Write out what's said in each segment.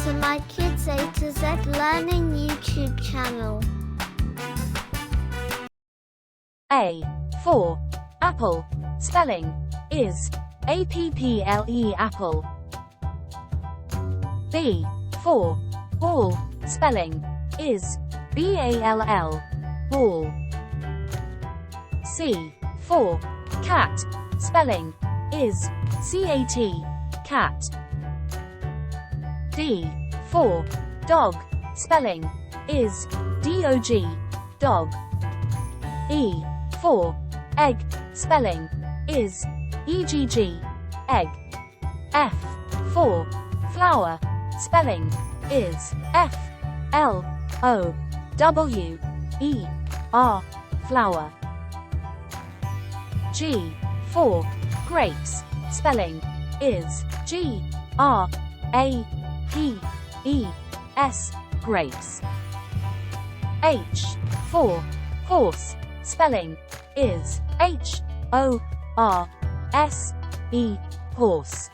to my Kids A to Z Learning YouTube channel. A for apple, spelling is apple, apple. B for ball, spelling is ball, ball. C for cat, spelling is cat, cat. D for dog, spelling is dog, dog. E for egg, spelling is egg, egg. F for flower, spelling is flower, flower. G for grapes, spelling is grapes, grapes. H for horse, spelling is horse, horse.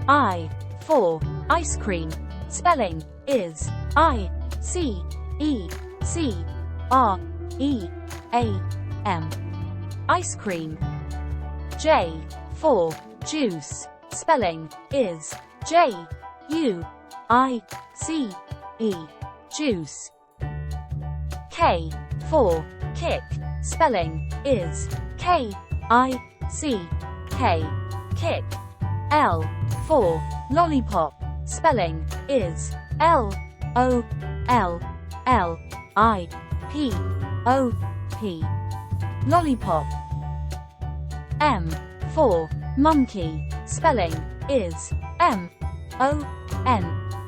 I for ice cream, spelling is ICECREAM, ice cream. J for juice, spelling is JUICE, juice. K for kick, spelling is KICK, kick. L for lollipop, spelling is LOLLIPOP, lollipop. M for monkey, spelling is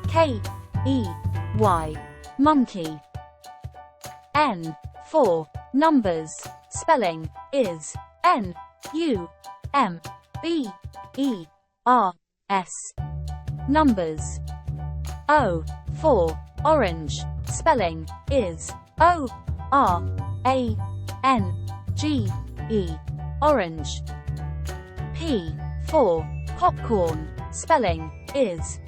MONKEY, monkey. N for numbers, spelling is NUMBERS, numbers. O for orange, spelling is ORANGE, orange. P for popcorn, spelling is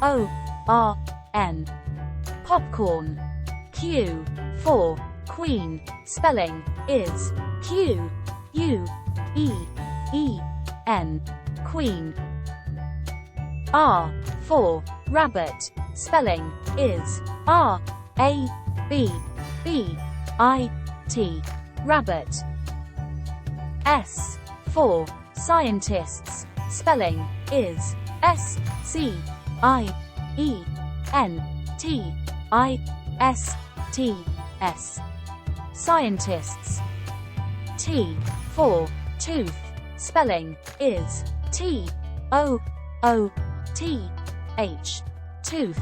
POPCORN, popcorn. Q for queen, spelling is QUEEN, queen. R for rabbit, spelling is RABBIT, rabbit. S for scientists, spelling is SCIENTISTS, scientists. T for tooth, spelling is TOOTH, tooth.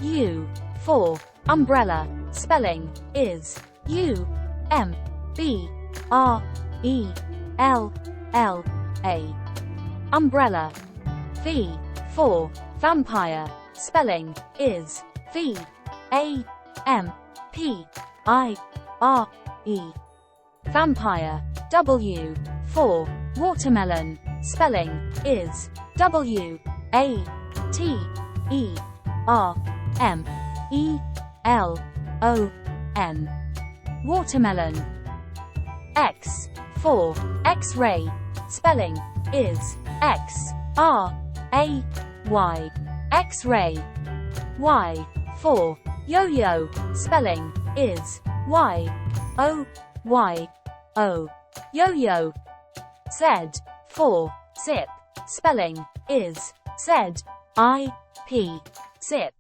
U for umbrella, spelling is UMBRELLA, umbrella. V for vampire, spelling is VAMPIRE, vampire. W for watermelon, spelling is WATERMELON, watermelon. X for X-ray, spelling is XRAY, X-ray. Y for yo-yo, spelling is YOYO, yo-yo. Z for zip, spelling is ZIP, zip.